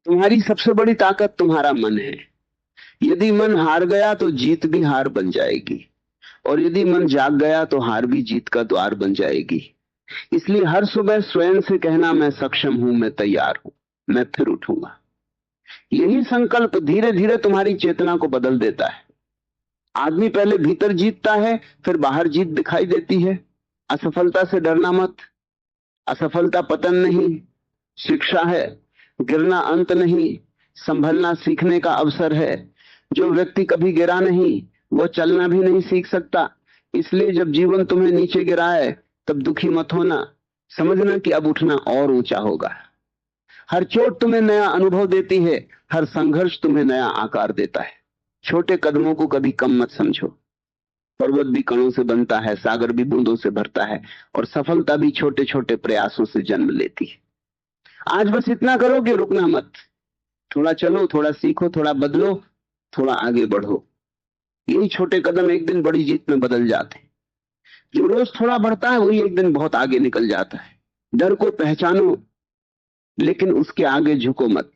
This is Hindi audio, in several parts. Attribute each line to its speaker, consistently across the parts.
Speaker 1: तुम्हारी सबसे बड़ी ताकत तुम्हारा मन है। यदि मन हार गया तो जीत भी हार बन जाएगी, और यदि मन जाग गया तो हार भी जीत का द्वार बन जाएगी। इसलिए हर सुबह स्वयं से कहना, मैं सक्षम हूं, मैं तैयार हूं, मैं फिर उठूंगा। यही संकल्प धीरे धीरे तुम्हारी चेतना को बदल देता है। आदमी पहले भीतर जीतता है, फिर बाहर जीत दिखाई देती है। असफलता से डरना मत। असफलता पतन नहीं, शिक्षा है। गिरना अंत नहीं, संभलना सीखने का अवसर है। जो व्यक्ति कभी गिरा नहीं, वो चलना भी नहीं सीख सकता। इसलिए जब जीवन तुम्हें नीचे गिराए, तब दुखी मत होना। समझना कि अब उठना और ऊंचा होगा। हर चोट तुम्हें नया अनुभव देती है। हर संघर्ष तुम्हें नया आकार देता है। छोटे कदमों को कभी कम मत समझो। पर्वत भी कणों से बनता है, सागर भी बूंदों से भरता है, और सफलता भी छोटे छोटे प्रयासों से जन्म लेती है। आज बस इतना करो कि रुकना मत। थोड़ा चलो, थोड़ा सीखो, थोड़ा बदलो, थोड़ा आगे बढ़ो। यही छोटे कदम एक दिन बड़ी जीत में बदल जाते हैं। जो रोज थोड़ा बढ़ता है वही एक दिन बहुत आगे निकल जाता है। डर को पहचानो, लेकिन उसके आगे झुको मत।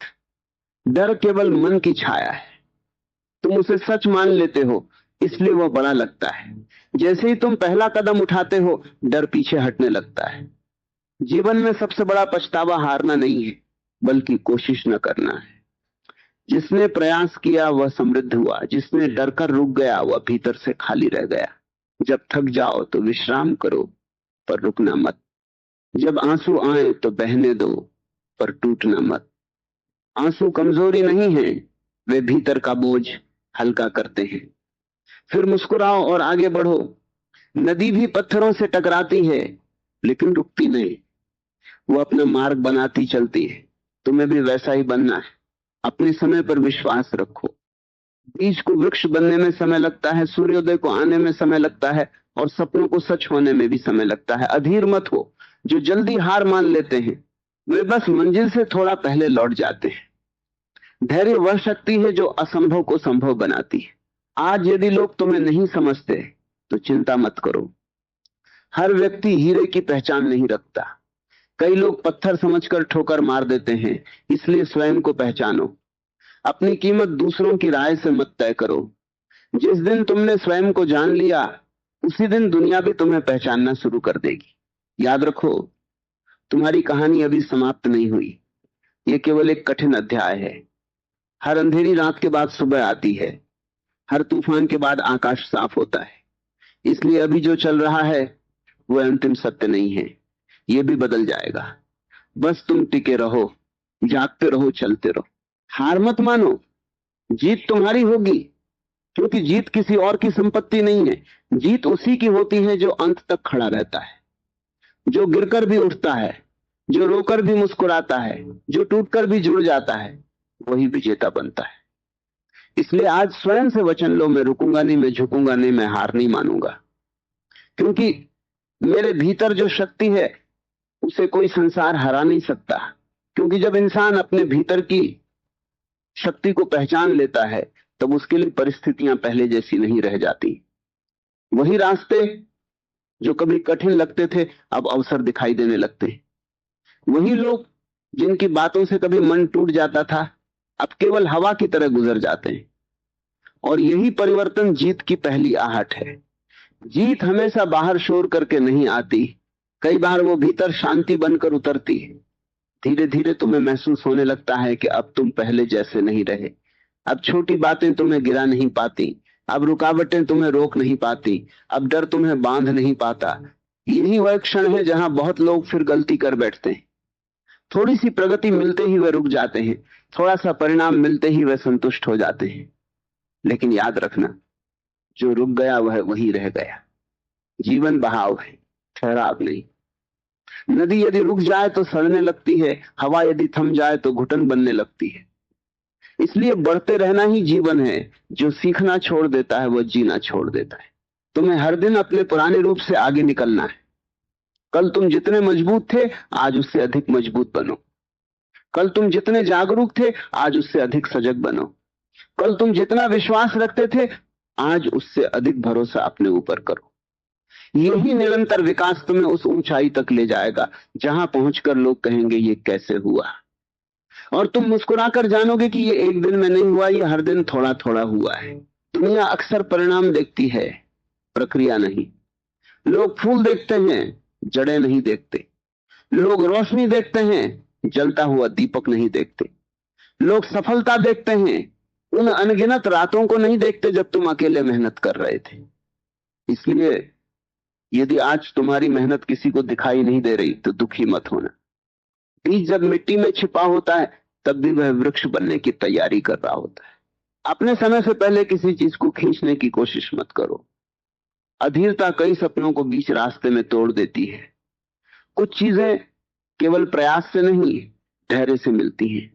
Speaker 1: डर केवल मन की छाया है। तुम उसे सच मान लेते हो, इसलिए वह बड़ा लगता है। जैसे ही तुम पहला कदम उठाते हो, डर पीछे हटने लगता है। जीवन में सबसे बड़ा पछतावा हारना नहीं है, बल्कि कोशिश न करना है। जिसने प्रयास किया वह समृद्ध हुआ, जिसने डर कर रुक गया वह भीतर से खाली रह गया। जब थक जाओ तो विश्राम करो, पर रुकना मत। जब आंसू आए तो बहने दो, पर टूटना मत। आंसू कमजोरी नहीं है, वे भीतर का बोझ हल्का करते हैं। फिर मुस्कुराओ और आगे बढ़ो। नदी भी पत्थरों से टकराती है, लेकिन रुकती नहीं। वो अपना मार्ग बनाती चलती है। तुम्हें भी वैसा ही बनना है। अपने समय पर विश्वास रखो। बीज को वृक्ष बनने में समय लगता है, सूर्योदय को आने में समय लगता है, और सपनों को सच होने में भी समय लगता है। अधीर मत हो। जो जल्दी हार मान लेते हैं, वे बस मंजिल से थोड़ा पहले लौट जाते हैं। धैर्य वह शक्ति है जो असंभव को संभव बनाती है। आज यदि लोग तुम्हें नहीं समझते, तो चिंता मत करो। हर व्यक्ति हीरे की पहचान नहीं रखता। कई लोग पत्थर समझकर ठोकर मार देते हैं। इसलिए स्वयं को पहचानो। अपनी कीमत दूसरों की राय से मत तय करो। जिस दिन तुमने स्वयं को जान लिया, उसी दिन दुनिया भी तुम्हें पहचानना शुरू कर देगी। याद रखो, तुम्हारी कहानी अभी समाप्त नहीं हुई। यह केवल एक कठिन अध्याय है। हर अंधेरी रात के बाद सुबह आती है। हर तूफान के बाद आकाश साफ होता है। इसलिए अभी जो चल रहा है वह अंतिम सत्य नहीं है। यह भी बदल जाएगा। बस तुम टिके रहो, जागते रहो, चलते रहो। हार मत मानो। जीत तुम्हारी होगी, क्योंकि जीत किसी और की संपत्ति नहीं है। जीत उसी की होती है जो अंत तक खड़ा रहता है, जो गिरकर भी उठता है, जो रोकर भी मुस्कुराता है, जो टूटकर भी जुड़ जाता है, वही विजेता बनता है। इसलिए आज स्वयं से वचन लो, मैं रुकूंगा नहीं, मैं झुकूंगा नहीं, मैं हार नहीं मानूंगा। क्योंकि मेरे भीतर जो शक्ति है, उसे कोई संसार हरा नहीं सकता। क्योंकि जब इंसान अपने भीतर की शक्ति को पहचान लेता है, तब उसके लिए परिस्थितियां पहले जैसी नहीं रह जाती। वही रास्ते जो कभी कठिन लगते थे, अब अवसर दिखाई देने लगते हैं। वही लोग जिनकी बातों से कभी मन टूट जाता था, अब केवल हवा की तरह गुजर जाते हैं। और यही परिवर्तन जीत की पहली आहट है। जीत हमेशा बाहर शोर करके नहीं आती। कई बार वो भीतर शांति बनकर उतरती है। धीरे धीरे तुम्हें महसूस होने लगता है कि अब तुम पहले जैसे नहीं रहे। अब छोटी बातें तुम्हें गिरा नहीं पाती। अब रुकावटें तुम्हें रोक नहीं पाती। अब डर तुम्हें बांध नहीं पाता। यही वह क्षण है जहां बहुत लोग फिर गलती कर बैठते हैं। थोड़ी सी प्रगति मिलते ही वे रुक जाते हैं। थोड़ा सा परिणाम मिलते ही वे संतुष्ट हो जाते हैं। लेकिन याद रखना, जो रुक गया वह वही रह गया। जीवन बहाव है, ठहराव नहीं। नदी यदि रुक जाए तो सड़ने लगती है। हवा यदि थम जाए तो घुटन बनने लगती है। इसलिए बढ़ते रहना ही जीवन है। जो सीखना छोड़ देता है वह जीना छोड़ देता है। तुम्हें हर दिन अपने पुराने रूप से आगे निकलना है। कल तुम जितने मजबूत थे, आज उससे अधिक मजबूत बनो। कल तुम जितने जागरूक थे, आज उससे अधिक सजग बनो। कल तुम जितना विश्वास रखते थे, आज उससे अधिक भरोसा अपने ऊपर करो। यही निरंतर विकास तुम्हें उस ऊंचाई तक ले जाएगा जहां पहुंचकर लोग कहेंगे ये कैसे हुआ। और तुम मुस्कुराकर जानोगे कि ये एक दिन में नहीं हुआ, ये हर दिन थोड़ा थोड़ा हुआ है। दुनिया अक्सर परिणाम देखती है, प्रक्रिया नहीं। लोग फूल देखते हैं, जड़ें नहीं देखते। लोग रोशनी देखते हैं, जलता हुआ दीपक नहीं देखते। लोग सफलता देखते हैं, उन अनगिनत रातों को नहीं देखते जब तुम अकेले मेहनत कर रहे थे। इसलिए यदि आज तुम्हारी मेहनत किसी को दिखाई नहीं दे रही तो दुखी मत होना। बीज जब मिट्टी में छिपा होता है तब भी वह वृक्ष बनने की तैयारी कर रहा होता है। अपने समय से पहले किसी चीज को खींचने की कोशिश मत करो। अधीरता कई सपनों को बीच रास्ते में तोड़ देती है। कुछ चीजें केवल प्रयास से नहीं, धैर्य से मिलती हैं।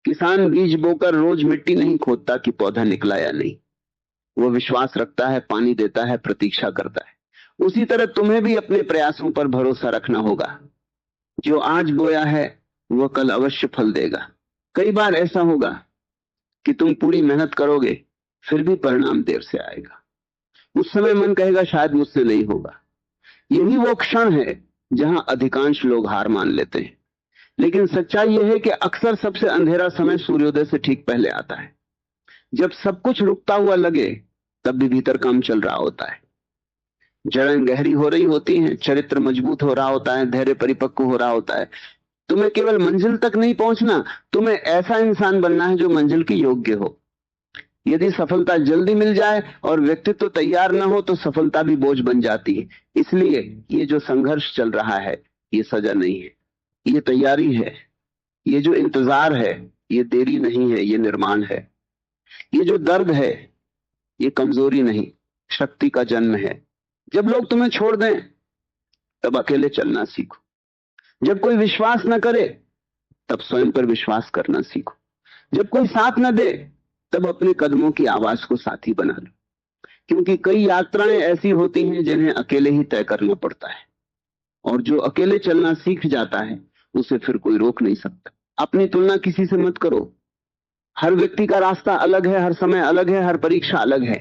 Speaker 1: किसान बीज बोकर रोज मिट्टी नहीं खोदता कि पौधा निकला या नहीं। वो विश्वास रखता है, पानी देता है, प्रतीक्षा करता है। उसी तरह तुम्हें भी अपने प्रयासों पर भरोसा रखना होगा। जो आज बोया है वह कल अवश्य फल देगा। कई बार ऐसा होगा कि तुम पूरी मेहनत करोगे, फिर भी परिणाम देर से आएगा। उस समय मन कहेगा शायद मुझसे नहीं होगा। यही वो क्षण है जहां अधिकांश लोग हार मान लेते हैं। लेकिन सच्चाई यह है कि अक्सर सबसे अंधेरा समय सूर्योदय से ठीक पहले आता है। जब सब कुछ रुकता हुआ लगे तब भी भीतर काम चल रहा होता है। जड़ें गहरी हो रही होती हैं, चरित्र मजबूत हो रहा होता है, धैर्य परिपक्व हो रहा होता है। तुम्हें केवल मंजिल तक नहीं पहुंचना, तुम्हें ऐसा इंसान बनना है जो मंजिल के योग्य हो। यदि सफलता जल्दी मिल जाए और व्यक्तित्व तो तैयार न हो तो सफलता भी बोझ बन जाती है। इसलिए ये जो संघर्ष चल रहा है ये सजा नहीं है, ये तैयारी है। ये जो इंतजार है ये देरी नहीं है, ये निर्माण है। ये जो दर्द है ये कमजोरी नहीं, शक्ति का जन्म है। जब लोग तुम्हें छोड़ दें तब अकेले चलना सीखो। जब कोई विश्वास न करे तब स्वयं पर विश्वास करना सीखो। जब कोई साथ न दे तब अपने कदमों की आवाज को साथी बना लो। क्योंकि कई यात्राएं ऐसी होती हैं जिन्हें अकेले ही तय करना पड़ता है, और जो अकेले चलना सीख जाता है उसे फिर कोई रोक नहीं सकता। अपनी तुलना किसी से मत करो। हर व्यक्ति का रास्ता अलग है, हर समय अलग है, हर परीक्षा अलग है।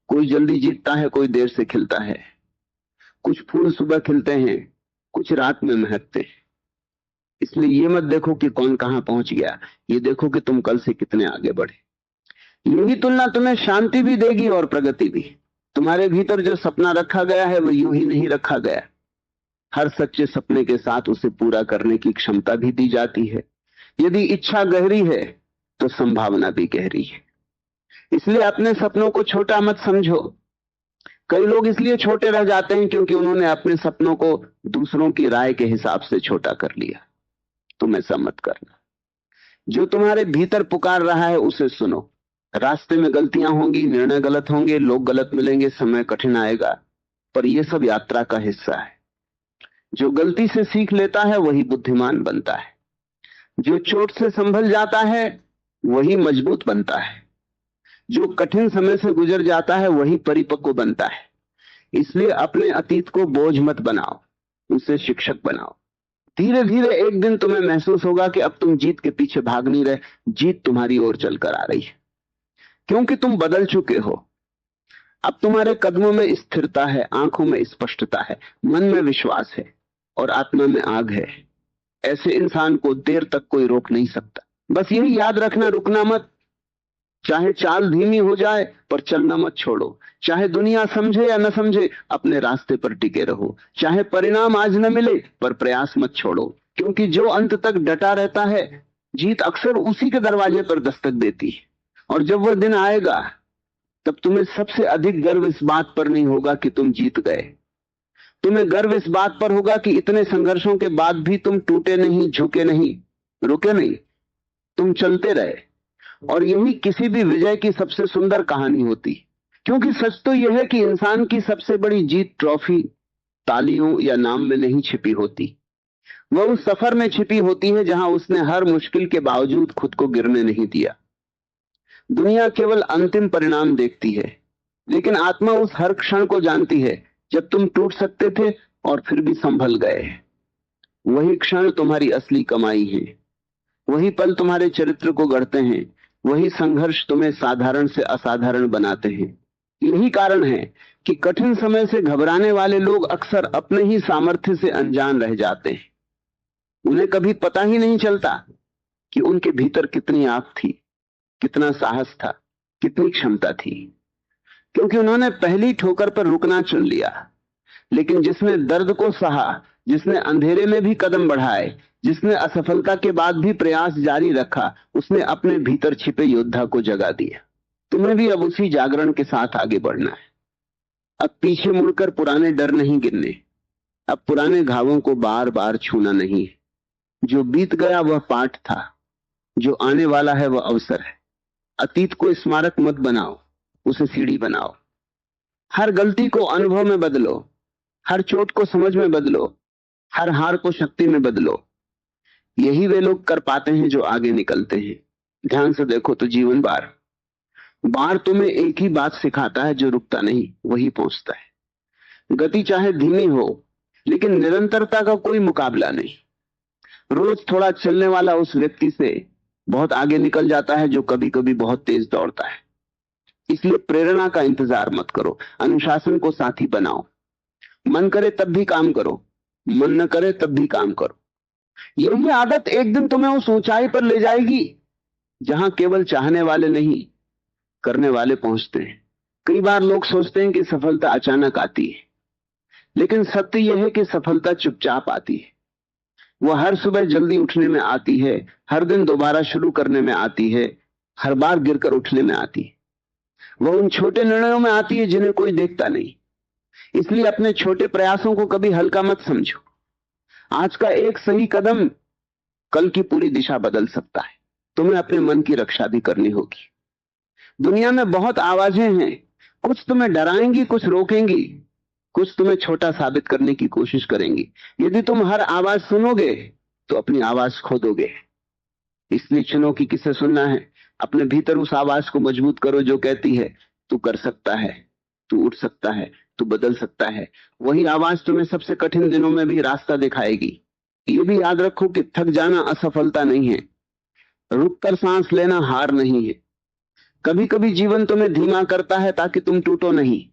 Speaker 1: कोई जल्दी जीतता है, कोई देर से खिलता है। कुछ फूल सुबह खिलते हैं, कुछ रात में महकते हैं। इसलिए ये मत देखो कि कौन कहां पहुंच गया, ये देखो कि तुम कल से कितने आगे बढ़े। यही तुलना तुम्हें शांति भी देगी और प्रगति भी। तुम्हारे भीतर जो सपना रखा गया है वो यूं ही नहीं रखा गया। हर सच्चे सपने के साथ उसे पूरा करने की क्षमता भी दी जाती है। यदि इच्छा गहरी है तो संभावना भी गहरी है। इसलिए अपने सपनों को छोटा मत समझो। कई लोग इसलिए छोटे रह जाते हैं क्योंकि उन्होंने अपने सपनों को दूसरों की राय के हिसाब से छोटा कर लिया। तुम ऐसा मत करना। जो तुम्हारे भीतर पुकार रहा है उसे सुनो। रास्ते में गलतियां होंगी, निर्णय गलत होंगे, लोग गलत मिलेंगे, समय कठिन आएगा, पर यह सब यात्रा का हिस्सा है। जो गलती से सीख लेता है वही बुद्धिमान बनता है। जो चोट से संभल जाता है वही मजबूत बनता है। जो कठिन समय से गुजर जाता है वही परिपक्व बनता है। इसलिए अपने अतीत को बोझ मत बनाओ, उसे शिक्षक बनाओ। धीरे धीरे एक दिन तुम्हें महसूस होगा कि अब तुम जीत के पीछे भाग नहीं रहे, जीत तुम्हारी ओर चलकर आ रही है, क्योंकि तुम बदल चुके हो। अब तुम्हारे कदमों में स्थिरता है, आंखों में स्पष्टता है, मन में विश्वास है और आत्मा में आग है। ऐसे इंसान को देर तक कोई रोक नहीं सकता। बस यही याद रखना, रुकना मत। चाहे चाल धीमी हो जाए पर चलना मत छोड़ो। चाहे दुनिया समझे या न समझे, अपने रास्ते पर टिके रहो। चाहे परिणाम आज न मिले पर प्रयास मत छोड़ो, क्योंकि जो अंत तक डटा रहता है जीत अक्सर उसी के दरवाजे पर दस्तक देती है। और जब वह दिन आएगा तब तुम्हें सबसे अधिक गर्व इस बात पर नहीं होगा कि तुम जीत गए। तुम्हें गर्व इस बात पर होगा कि इतने संघर्षों के बाद भी तुम टूटे नहीं, झुके नहीं, रुके नहीं, तुम चलते रहे। और यही किसी भी विजय की सबसे सुंदर कहानी होती, क्योंकि सच तो यह है कि इंसान की सबसे बड़ी जीत ट्रॉफी, तालियों या नाम में नहीं छिपी होती। वह उस सफर में छिपी होती है जहां उसने हर मुश्किल के बावजूद खुद को गिरने नहीं दिया। दुनिया केवल अंतिम परिणाम देखती है, लेकिन आत्मा उस हर क्षण को जानती है जब तुम टूट सकते थे और फिर भी संभल गए। वही क्षण तुम्हारी असली कमाई है। वही पल तुम्हारे चरित्र को गढ़ते हैं। वही संघर्ष तुम्हें साधारण से असाधारण बनाते हैं। यही कारण है कि कठिन समय से घबराने वाले लोग अक्सर अपने ही सामर्थ्य से अनजान रह जाते हैं। उन्हें कभी पता ही नहीं चलता कि उनके भीतर कितनी आग थी, कितना साहस था, कितनी क्षमता थी। क्योंकि उन्होंने पहली ठोकर पर रुकना चुन लिया। लेकिन जिसने दर्द को सहा, जिसने अंधेरे में भी कदम बढ़ाए, जिसने असफलता के बाद भी प्रयास जारी रखा, उसने अपने भीतर छिपे योद्धा को जगा दिया। तुम्हें भी अब उसी जागरण के साथ आगे बढ़ना है। अब पीछे मुड़कर पुराने डर नहीं गिनने, अब पुराने घावों को बार बार छूना नहीं है। जो बीत गया वह पाठ था, जो आने वाला है वह अवसर है। अतीत को स्मारक मत बनाओ, उसे सीढ़ी बनाओ। हर गलती को अनुभव में बदलो, हर चोट को समझ में बदलो, हर हार को शक्ति में बदलो। यही वे लोग कर पाते हैं जो आगे निकलते हैं। ध्यान से देखो तो जीवन बार बार तुम्हें एक ही बात सिखाता है, जो रुकता नहीं वही पहुंचता है। गति चाहे धीमी हो, लेकिन निरंतरता का कोई मुकाबला नहीं। रोज थोड़ा चलने वाला उस व्यक्ति से बहुत आगे निकल जाता है जो कभी कभी बहुत तेज दौड़ता है। इसलिए प्रेरणा का इंतजार मत करो, अनुशासन को साथी बनाओ। मन करे तब भी काम करो, मन न करे तब भी काम करो। यही आदत एक दिन तुम्हें उस ऊंचाई पर ले जाएगी जहां केवल चाहने वाले नहीं, करने वाले पहुंचते हैं। कई बार लोग सोचते हैं कि सफलता अचानक आती है, लेकिन सत्य यह है कि सफलता चुपचाप आती है। वह हर सुबह जल्दी उठने में आती है, हर दिन दोबारा शुरू करने में आती है, हर बार गिरकर उठने में आती है। वह उन छोटे निर्णयों में आती है जिन्हें कोई देखता नहीं। इसलिए अपने छोटे प्रयासों को कभी हल्का मत समझो। आज का एक सही कदम कल की पूरी दिशा बदल सकता है। तुम्हें अपने मन की रक्षा भी करनी होगी। दुनिया में बहुत आवाजें हैं, कुछ तुम्हें डराएंगी, कुछ रोकेंगी, कुछ तुम्हें छोटा साबित करने की कोशिश करेंगी। यदि तुम हर आवाज सुनोगे तो अपनी आवाज खो दोगे। इसलिए चुनो कि किसे सुनना है। अपने भीतर उस आवाज को मजबूत करो जो कहती है तू कर सकता है, तू उठ सकता है, तू बदल सकता है। वही आवाज तुम्हें सबसे कठिन दिनों में भी रास्ता दिखाएगी। ये भी याद रखो कि थक जाना असफलता नहीं है, रुककर सांस लेना हार नहीं है। कभी कभी जीवन तुम्हें धीमा करता है ताकि तुम टूटो नहीं।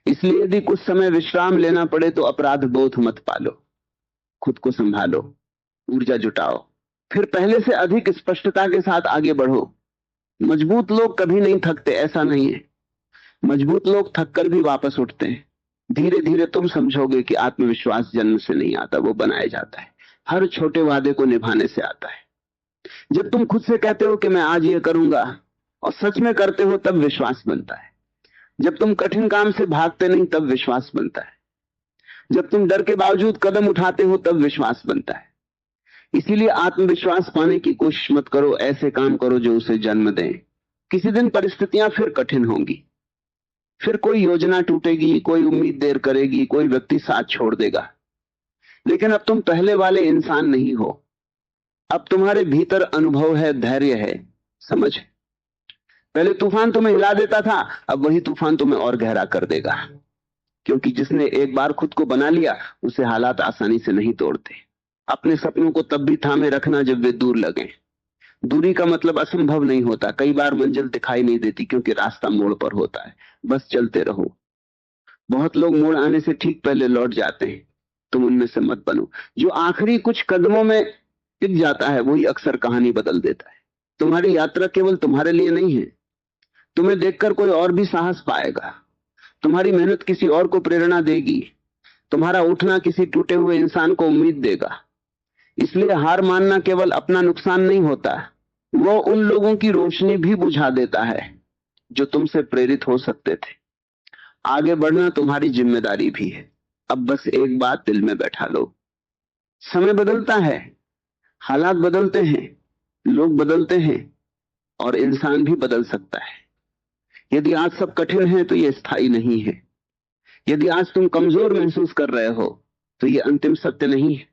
Speaker 1: इसलिए यदि कुछ समय विश्राम लेना पड़े तो अपराध बोध मत पालो। खुद को संभालो, ऊर्जा जुटाओ, फिर पहले से अधिक स्पष्टता के साथ आगे बढ़ो। मजबूत लोग कभी नहीं थकते, ऐसा नहीं है। मजबूत लोग थककर भी वापस उठते हैं। धीरे धीरे तुम समझोगे कि आत्मविश्वास जन्म से नहीं आता, वो बनाया जाता है। हर छोटे वादे को निभाने से आता है। जब तुम खुद से कहते हो कि मैं आज ये करूंगा और सच में करते हो, तब विश्वास बनता है। जब तुम कठिन काम से भागते नहीं, तब विश्वास बनता है। जब तुम डर के बावजूद कदम उठाते हो, तब विश्वास बनता है। इसीलिए आत्मविश्वास पाने की कोशिश मत करो, ऐसे काम करो जो उसे जन्म दें। किसी दिन परिस्थितियां फिर कठिन होंगी, फिर कोई योजना टूटेगी, कोई उम्मीद देर करेगी, कोई व्यक्ति साथ छोड़ देगा। लेकिन अब तुम पहले वाले इंसान नहीं हो। अब तुम्हारे भीतर अनुभव है, धैर्य है, समझ है। पहले तूफान तुम्हें हिला देता था, अब वही तूफान तुम्हें और गहरा कर देगा। क्योंकि जिसने एक बार खुद को बना लिया, उसे हालात आसानी से नहीं तोड़ते। अपने सपनों को तब भी थामे रखना जब वे दूर लगे। दूरी का मतलब असंभव नहीं होता। कई बार मंजिल दिखाई नहीं देती क्योंकि रास्ता मोड़ पर होता है। बस चलते रहो। बहुत लोग मोड़ आने से ठीक पहले लौट जाते हैं, तुम उनमें से मत बनो। जो आखिरी कुछ कदमों में टिक जाता है वही अक्सर कहानी बदल देता है। तुम्हारी यात्रा केवल तुम्हारे लिए नहीं है, तुम्हें देखकर कोई और भी साहस पाएगा। तुम्हारी मेहनत किसी और को प्रेरणा देगी। तुम्हारा उठना किसी टूटे हुए इंसान को उम्मीद देगा। इसलिए हार मानना केवल अपना नुकसान नहीं होता, वो उन लोगों की रोशनी भी बुझा देता है जो तुमसे प्रेरित हो सकते थे। आगे बढ़ना तुम्हारी जिम्मेदारी भी है। अब बस एक बात दिल में बैठा लो, समय बदलता है, हालात बदलते हैं, लोग बदलते हैं और इंसान भी बदल सकता है। यदि आज सब कठिन है तो ये स्थायी नहीं है। यदि आज तुम कमजोर महसूस कर रहे हो तो ये अंतिम सत्य नहीं है।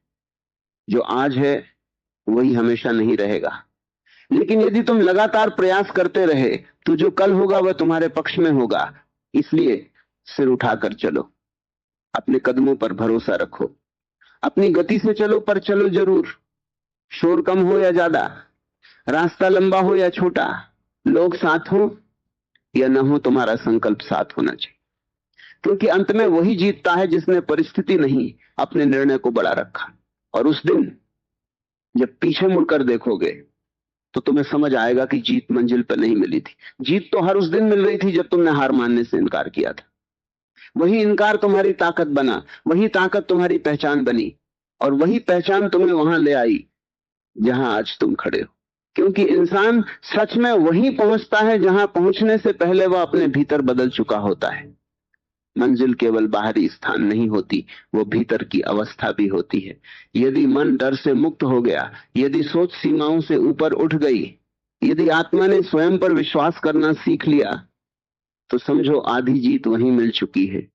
Speaker 1: जो आज है वही हमेशा नहीं रहेगा। लेकिन यदि तुम लगातार प्रयास करते रहे तो जो कल होगा वह तुम्हारे पक्ष में होगा। इसलिए सिर उठाकर चलो, अपने कदमों पर भरोसा रखो, अपनी गति से चलो, पर चलो जरूर। शोर कम हो या ज्यादा, रास्ता लंबा हो या छोटा, लोग साथ हो या न हो, तुम्हारा संकल्प साथ होना चाहिए। क्योंकि अंत में वही जीतता है जिसने परिस्थिति नहीं, अपने निर्णय को बड़ा रखा। और उस दिन जब पीछे मुड़कर देखोगे तो तुम्हें समझ आएगा कि जीत मंजिल पर नहीं मिली थी। जीत तो हर उस दिन मिल रही थी जब तुमने हार मानने से इनकार किया था। वही इनकार तुम्हारी ताकत बना, वही ताकत तुम्हारी पहचान बनी, और वही पहचान तुम्हें वहां ले आई जहां आज तुम खड़े हो। क्योंकि इंसान सच में वहीं पहुंचता है जहां पहुंचने से पहले वह अपने भीतर बदल चुका होता है। मंजिल केवल बाहरी स्थान नहीं होती, वो भीतर की अवस्था भी होती है। यदि मन डर से मुक्त हो गया, यदि सोच सीमाओं से ऊपर उठ गई, यदि आत्मा ने स्वयं पर विश्वास करना सीख लिया, तो समझो आधी जीत वहीं मिल चुकी है।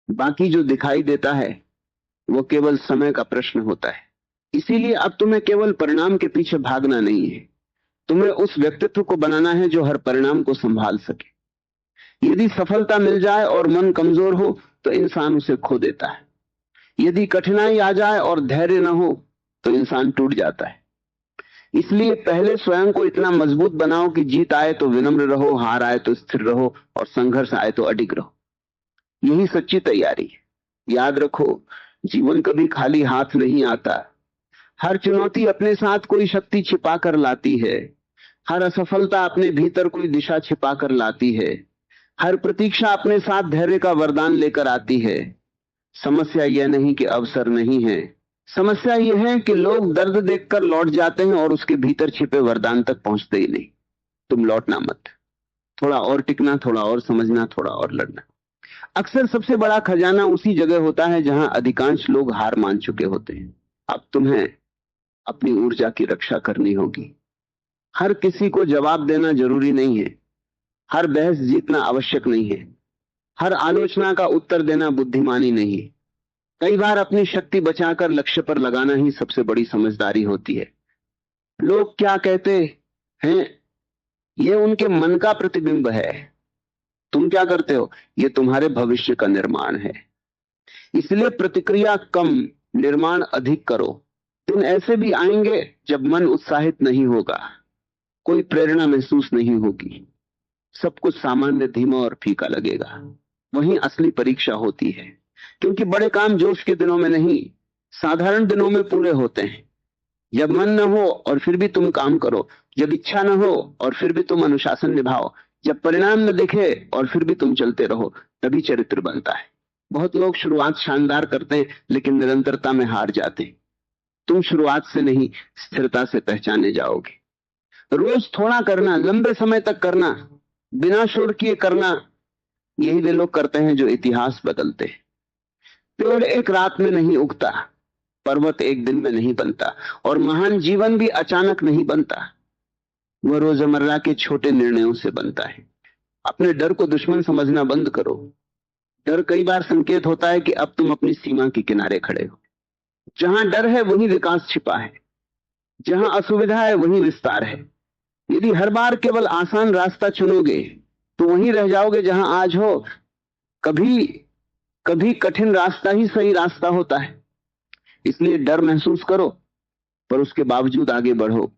Speaker 1: बाकी जो दिखाई देता है वो केवल समय का प्रश्न होता है। इसीलिए अब तुम्हें केवल परिणाम के पीछे भागना नहीं है, तुम्हें उस व्यक्तित्व को बनाना है जो हर परिणाम को संभाल सके। यदि सफलता मिल जाए और मन कमजोर हो तो इंसान उसे खो देता है। यदि कठिनाई आ जाए और धैर्य न हो तो इंसान टूट जाता है। इसलिए पहले स्वयं को इतना मजबूत बनाओ कि जीत आए तो विनम्र रहो, हार आए तो स्थिर रहो, और संघर्ष आए तो अडिग रहो। यही सच्ची तैयारी है। याद रखो, जीवन कभी खाली हाथ नहीं आता। हर चुनौती अपने साथ कोई शक्ति छिपा कर लाती है। हर असफलता अपने भीतर कोई दिशा छिपा कर लाती है। हर प्रतीक्षा अपने साथ धैर्य का वरदान लेकर आती है। समस्या यह नहीं कि अवसर नहीं है, समस्या यह है कि लोग दर्द देखकर लौट जाते हैं और उसके भीतर छिपे वरदान तक पहुंचते ही नहीं। तुम लौटना मत, थोड़ा और टिकना, थोड़ा और समझना, थोड़ा और लड़ना। अक्सर सबसे बड़ा खजाना उसी जगह होता है जहां अधिकांश लोग हार मान चुके होते हैं। अब तुम्हें अपनी ऊर्जा की रक्षा करनी होगी। हर किसी को जवाब देना जरूरी नहीं है, हर बहस जीतना आवश्यक नहीं है, हर आलोचना का उत्तर देना बुद्धिमानी नहीं है। कई बार अपनी शक्ति बचाकर लक्ष्य पर लगाना ही सबसे बड़ी समझदारी होती है। लोग क्या कहते हैं, यह उनके मन का प्रतिबिंब है। तुम क्या करते हो, यह तुम्हारे भविष्य का निर्माण है। इसलिए प्रतिक्रिया कम, निर्माण अधिक करो। दिन ऐसे भी आएंगे जब मन उत्साहित नहीं होगा, कोई प्रेरणा महसूस नहीं होगी, सब कुछ सामान्य, धीमा और फीका लगेगा। वहीं असली परीक्षा होती है, क्योंकि बड़े काम जोश के दिनों में नहीं, साधारण दिनों में पूरे होते हैं। जब मन न हो और फिर भी तुम काम करो, जब इच्छा न हो और फिर भी तुम अनुशासन निभाओ, जब परिणाम न दिखे और फिर भी तुम चलते रहो, तभी चरित्र बनता है। बहुत लोग शुरुआत शानदार करते हैं लेकिन निरंतरता में हार जाते हैं। तुम शुरुआत से नहीं, स्थिरता से पहचाने जाओगे। रोज थोड़ा करना, लंबे समय तक करना, बिना शोर किए करना, यही वे लोग करते हैं जो इतिहास बदलते हैं। पेड़ एक रात में नहीं उगता, पर्वत एक दिन में नहीं बनता, और महान जीवन भी अचानक नहीं बनता। वह रोजमर्रा के छोटे निर्णयों से बनता है। अपने डर को दुश्मन समझना बंद करो। डर कई बार संकेत होता है कि अब तुम अपनी सीमा के किनारे खड़े हो। जहां डर है वहीं विकास छिपा है, जहां असुविधा है वहीं विस्तार है। यदि हर बार केवल आसान रास्ता चुनोगे तो वहीं रह जाओगे जहां आज हो। कभी कभी कठिन रास्ता ही सही रास्ता होता है। इसलिए डर महसूस करो, पर उसके बावजूद आगे बढ़ो।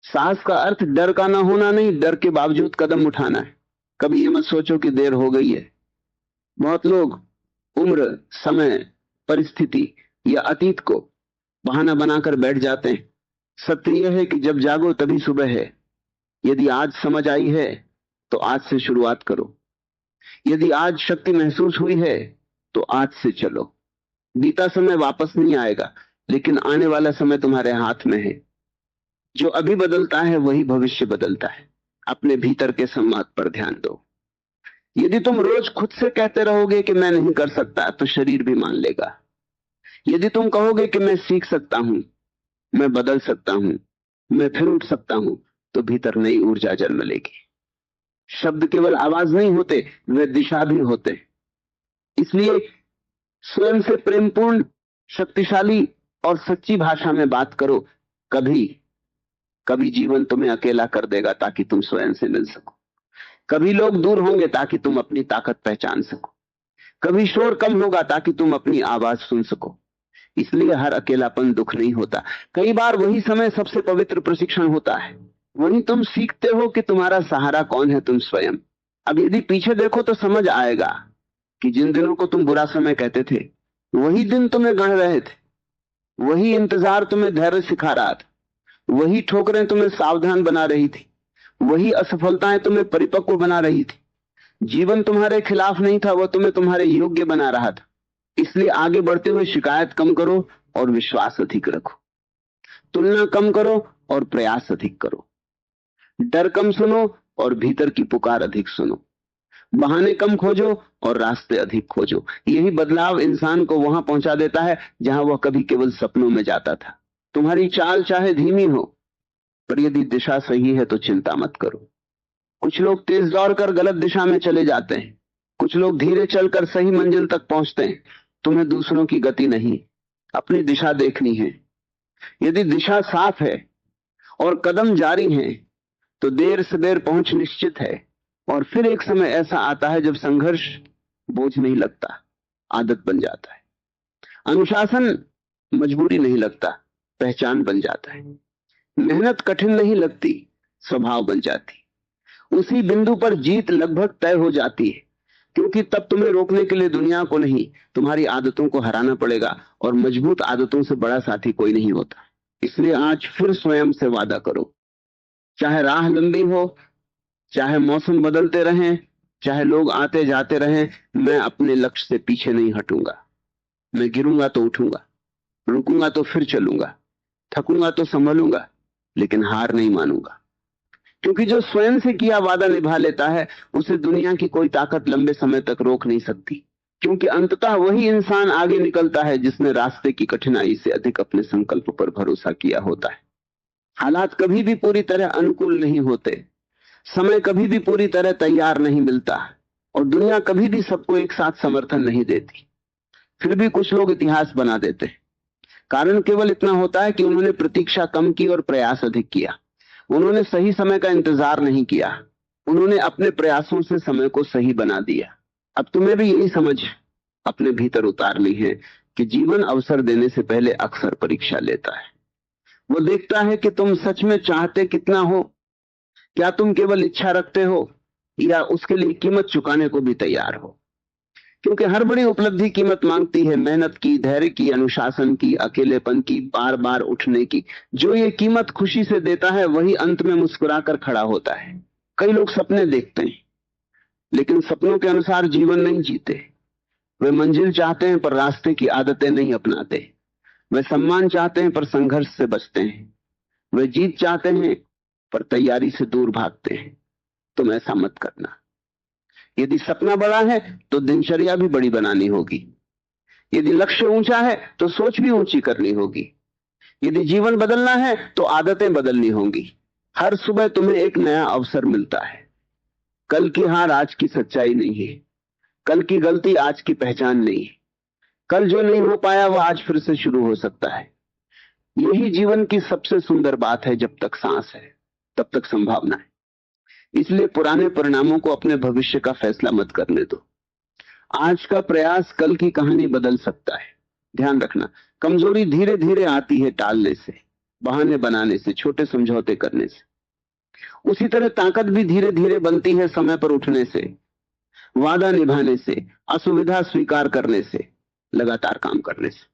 Speaker 1: साहस का अर्थ डर का ना होना नहीं, डर के बावजूद कदम उठाना है। कभी ये मत सोचो कि देर हो गई है। बहुत लोग उम्र, समय, परिस्थिति या अतीत को बहाना बनाकर बैठ जाते हैं। सत्य यह है कि जब जागो तभी सुबह है। यदि आज समझ आई है तो आज से शुरुआत करो। यदि आज शक्ति महसूस हुई है तो आज से चलो। बीता समय वापस नहीं आएगा, लेकिन आने वाला समय तुम्हारे हाथ में है। जो अभी बदलता है वही भविष्य बदलता है। अपने भीतर के संवाद पर ध्यान दो। यदि तुम रोज खुद से कहते रहोगे कि मैं नहीं कर सकता, तो शरीर भी मान लेगा। यदि तुम कहोगे कि मैं सीख सकता हूं, मैं बदल सकता हूं, मैं फिर उठ सकता हूं, तो भीतर नई ऊर्जा जन्म लेगी। शब्द केवल आवाज नहीं होते, वे दिशा भी होते। इसलिए स्वयं से प्रेमपूर्ण, शक्तिशाली और सच्ची भाषा में बात करो। कभी कभी जीवन तुम्हें अकेला कर देगा ताकि तुम स्वयं से मिल सको। कभी लोग दूर होंगे ताकि तुम अपनी ताकत पहचान सको। कभी शोर कम होगा ताकि तुम अपनी आवाज सुन सको। इसलिए हर अकेलापन दुख नहीं होता। कई बार वही समय सबसे पवित्र प्रशिक्षण होता है। वहीं तुम सीखते हो कि तुम्हारा सहारा कौन है, तुम स्वयं। अब यदि पीछे देखो तो समझ आएगा कि जिन दिनों को तुम बुरा समय कहते थे, वही दिन तुम्हें गढ़ रहे थे। वही इंतजार तुम्हें धैर्य सिखा रहा था। वही ठोकरें तुम्हें सावधान बना रही थी, वही असफलताएं तुम्हें परिपक्व बना रही थी। जीवन तुम्हारे खिलाफ नहीं था, वह तुम्हें तुम्हारे योग्य बना रहा था। इसलिए आगे बढ़ते हुए शिकायत कम करो और विश्वास अधिक रखो, तुलना कम करो और प्रयास अधिक करो, डर कम सुनो और भीतर की पुकार अधिक सुनो, बहाने कम खोजो और रास्ते अधिक खोजो। यही बदलाव इंसान को वहां पहुंचा देता है जहां वह कभी केवल सपनों में जाता था। तुम्हारी चाल चाहे धीमी हो, पर यदि दिशा सही है तो चिंता मत करो। कुछ लोग तेज दौड़कर गलत दिशा में चले जाते हैं, कुछ लोग धीरे चलकर सही मंजिल तक पहुंचते हैं। तुम्हें दूसरों की गति नहीं, अपनी दिशा देखनी है। यदि दिशा साफ है और कदम जारी हैं, तो देर से देर पहुंच निश्चित है। और फिर एक समय ऐसा आता है जब संघर्ष बोझ नहीं लगता, आदत बन जाता है। अनुशासन मजबूरी नहीं लगता, पहचान बन जाता है। मेहनत कठिन नहीं लगती, स्वभाव बन जाती। उसी बिंदु पर जीत लगभग तय हो जाती है, क्योंकि तब तुम्हें रोकने के लिए दुनिया को नहीं, तुम्हारी आदतों को हराना पड़ेगा। और मजबूत आदतों से बड़ा साथी कोई नहीं होता। इसलिए आज फिर स्वयं से वादा करो, चाहे राह लंबी हो, चाहे मौसम बदलते रहें, चाहे लोग आते जाते रहें, मैं अपने लक्ष्य से पीछे नहीं हटूंगा। मैं गिरूंगा तो उठूंगा, रुकूंगा तो फिर चलूंगा, थकूंगा तो संभलूंगा, लेकिन हार नहीं मानूंगा। क्योंकि जो स्वयं से किया वादा निभा लेता है, उसे दुनिया की कोई ताकत लंबे समय तक रोक नहीं सकती। क्योंकि अंततः वही इंसान आगे निकलता है जिसने रास्ते की कठिनाई से अधिक अपने संकल्प पर भरोसा किया होता है। हालात कभी भी पूरी तरह अनुकूल नहीं होते, समय कभी भी पूरी तरह तैयार नहीं मिलता, और दुनिया कभी भी सबको एक साथ समर्थन नहीं देती। फिर भी कुछ लोग इतिहास बना देते हैं। कारण केवल इतना होता है कि उन्होंने प्रतीक्षा कम की और प्रयास अधिक किया। उन्होंने सही समय का इंतजार नहीं किया, उन्होंने अपने प्रयासों से समय को सही बना दिया। अब तुम्हें भी यही समझ अपने भीतर उतारनी है कि जीवन अवसर देने से पहले अक्सर परीक्षा लेता है। वो देखता है कि तुम सच में चाहते कितना हो, क्या तुम केवल इच्छा रखते हो या उसके लिए कीमत चुकाने को भी तैयार हो। क्योंकि हर बड़ी उपलब्धि कीमत मांगती है, मेहनत की, धैर्य की, अनुशासन की, अकेलेपन की, बार बार उठने की। जो ये कीमत खुशी से देता है वही अंत में मुस्कुराकर खड़ा होता है। कई लोग सपने देखते हैं, लेकिन सपनों के अनुसार जीवन नहीं जीते। वे मंजिल चाहते हैं पर रास्ते की आदतें नहीं अपनाते। वे सम्मान चाहते हैं पर संघर्ष से बचते हैं। वे जीत चाहते हैं पर तैयारी से दूर भागते हैं। तुम ऐसा मत करना। यदि सपना बड़ा है तो दिनचर्या भी बड़ी बनानी होगी। यदि लक्ष्य ऊंचा है तो सोच भी ऊंची करनी होगी। यदि जीवन बदलना है तो आदतें बदलनी होंगी। हर सुबह तुम्हें एक नया अवसर मिलता है। कल की हार आज की सच्चाई नहीं है, कल की गलती आज की पहचान नहीं है। कल जो नहीं हो पाया वह आज फिर से शुरू हो सकता है। यही जीवन की सबसे सुंदर बात है। जब तक सांस है तब तक संभावना है। इसलिए पुराने परिणामों को अपने भविष्य का फैसला मत करने दो। आज का प्रयास कल की कहानी बदल सकता है। ध्यान रखना, कमजोरी धीरे धीरे आती है टालने से, बहाने बनाने से, छोटे समझौते करने से। उसी तरह ताकत भी धीरे धीरे बनती है समय पर उठने से, वादा निभाने से, असुविधा स्वीकार करने से, लगातार काम करने से।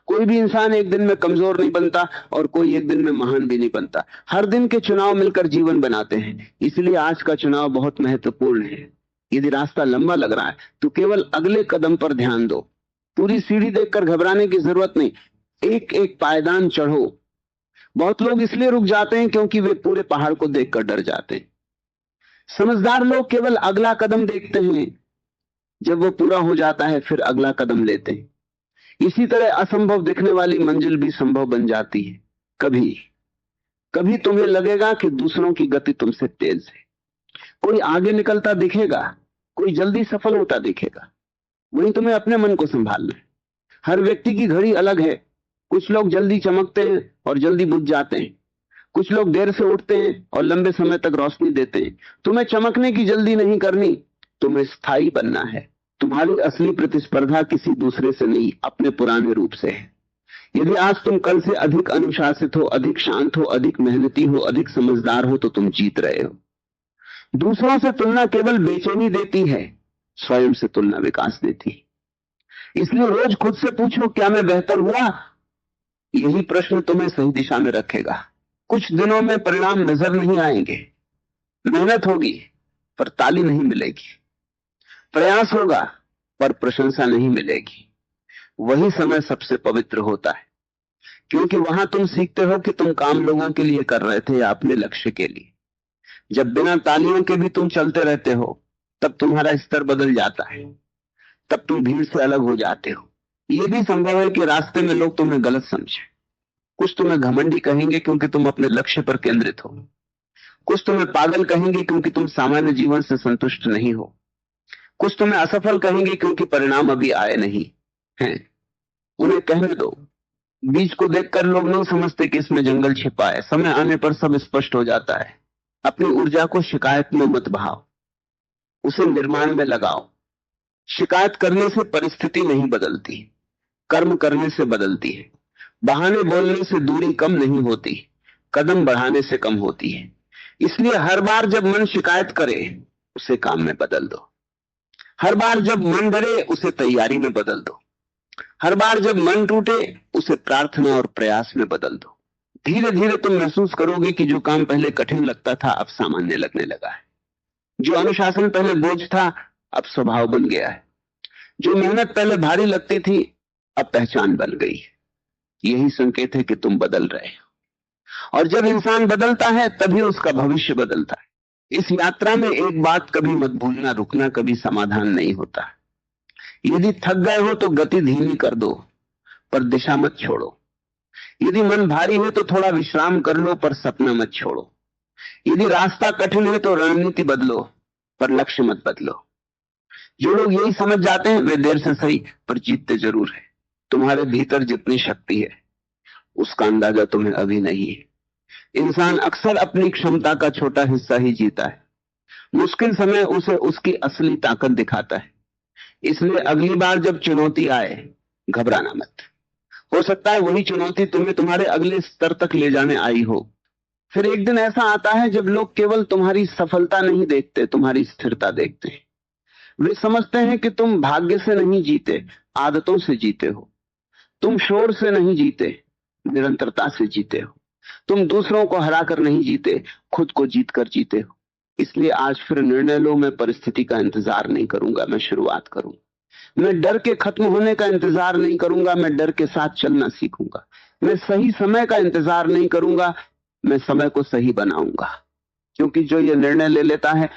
Speaker 1: कोई भी इंसान एक दिन में कमजोर नहीं बनता और कोई एक दिन में महान भी नहीं बनता। हर दिन के चुनाव मिलकर जीवन बनाते हैं। इसलिए आज का चुनाव बहुत महत्वपूर्ण है। यदि रास्ता लंबा लग रहा है तो केवल अगले कदम पर ध्यान दो। पूरी सीढ़ी देखकर घबराने की जरूरत नहीं, एक एक पायदान चढ़ो। बहुत लोग इसलिए रुक जाते हैं क्योंकि वे पूरे पहाड़ को देखकर डर जाते हैं। समझदार लोग केवल अगला कदम देखते हैं, जब वो पूरा हो जाता है फिर अगला कदम लेते हैं। इसी तरह असंभव दिखने वाली मंजिल भी संभव बन जाती है। कभी कभी तुम्हें लगेगा कि दूसरों की गति तुमसे तेज है। कोई आगे निकलता दिखेगा, कोई जल्दी सफल होता दिखेगा। वहीं तुम्हें अपने मन को संभालना है। हर व्यक्ति की घड़ी अलग है। कुछ लोग जल्दी चमकते हैं और जल्दी बुझ जाते हैं। कुछ लोग देर से उठते हैं और लंबे समय तक रोशनी देते हैं। तुम्हें चमकने की जल्दी नहीं करनी, तुम्हें स्थायी बनना है। तुम्हारी असली प्रतिस्पर्धा किसी दूसरे से नहीं, अपने पुराने रूप से है। यदि आज तुम कल से अधिक अनुशासित हो, अधिक शांत हो, अधिक मेहनती हो, अधिक समझदार हो, तो तुम जीत रहे हो। दूसरों से तुलना केवल बेचैनी देती है, स्वयं से तुलना विकास देती है। इसलिए रोज खुद से पूछो, क्या मैं बेहतर हुआ? यही प्रश्न तुम्हें सही दिशा में रखेगा। कुछ दिनों में परिणाम नजर नहीं आएंगे, मेहनत होगी पर ताली नहीं मिलेगी, प्रयास होगा पर प्रशंसा नहीं मिलेगी। वही समय सबसे पवित्र होता है, क्योंकि वहां तुम सीखते हो कि तुम काम लोगों के लिए कर रहे थे या अपने लक्ष्य के लिए। जब बिना तालियों के भी तुम चलते रहते हो, तब तुम्हारा स्तर बदल जाता है, तब तुम भीड़ से अलग हो जाते हो। यह भी संभव है कि रास्ते में लोग तुम्हें गलत समझे। कुछ तुम्हें घमंडी कहेंगे क्योंकि तुम अपने लक्ष्य पर केंद्रित हो, कुछ तुम्हें पागल कहेंगे क्योंकि तुम सामान्य जीवन से संतुष्ट नहीं हो, कुछ तुम्हें असफल कहेंगे क्योंकि परिणाम अभी आए नहीं हैं। उन्हें कहने दो। बीज को देखकर लोग नहीं समझते कि इसमें जंगल छिपा है, समय आने पर सब स्पष्ट हो जाता है। अपनी ऊर्जा को शिकायत में मत बहाओ, उसे निर्माण में लगाओ। शिकायत करने से परिस्थिति नहीं बदलती, कर्म करने से बदलती है। बहाने बोलने से दूरी कम नहीं होती, कदम बढ़ाने से कम होती है। इसलिए हर बार जब मन शिकायत करे, उसे काम में बदल दो। हर बार जब मन डरे, उसे तैयारी में बदल दो। हर बार जब मन टूटे, उसे प्रार्थना और प्रयास में बदल दो। धीरे धीरे तुम महसूस करोगे कि जो काम पहले कठिन लगता था अब सामान्य लगने लगा है। जो अनुशासन पहले बोझ था अब स्वभाव बन गया है। जो मेहनत पहले भारी लगती थी अब पहचान बन गई है। यही संकेत है कि तुम बदल रहे हो। और जब इंसान बदलता है तभी उसका भविष्य बदलता है। इस यात्रा में एक बात कभी मत भूलना, रुकना कभी समाधान नहीं होता। यदि थक गए हो तो गति धीमी कर दो, पर दिशा मत छोड़ो। यदि मन भारी है तो थोड़ा विश्राम कर लो, पर सपना मत छोड़ो। यदि रास्ता कठिन है तो रणनीति बदलो, पर लक्ष्य मत बदलो। जो लोग यही समझ जाते हैं वे देर से सही पर जीतते जरूर है। तुम्हारे भीतर जितनी शक्ति है उसका अंदाजा तुम्हें अभी नहीं है। इंसान अक्सर अपनी क्षमता का छोटा हिस्सा ही जीता है। मुश्किल समय उसे उसकी असली ताकत दिखाता है। इसलिए अगली बार जब चुनौती आए, घबराना मत। हो सकता है वही चुनौती तुम्हें तुम्हारे अगले स्तर तक ले जाने आई हो। फिर एक दिन ऐसा आता है जब लोग केवल तुम्हारी सफलता नहीं देखते, तुम्हारी स्थिरता देखते हैं। वे समझते हैं कि तुम भाग्य से नहीं जीते, आदतों से जीते हो। तुम शोर से नहीं जीते, निरंतरता से जीते हो। तुम दूसरों को हराकर नहीं जीते, खुद को जीतकर जीते हो। इसलिए आज फिर निर्णय लो, मैं परिस्थिति का इंतजार नहीं करूंगा, मैं शुरुआत करूंगा। मैं डर के खत्म होने का इंतजार नहीं करूंगा, मैं डर के साथ चलना सीखूंगा। मैं सही समय का इंतजार नहीं करूंगा, मैं समय को सही बनाऊंगा। क्योंकि जो ये निर्णय ले लेता है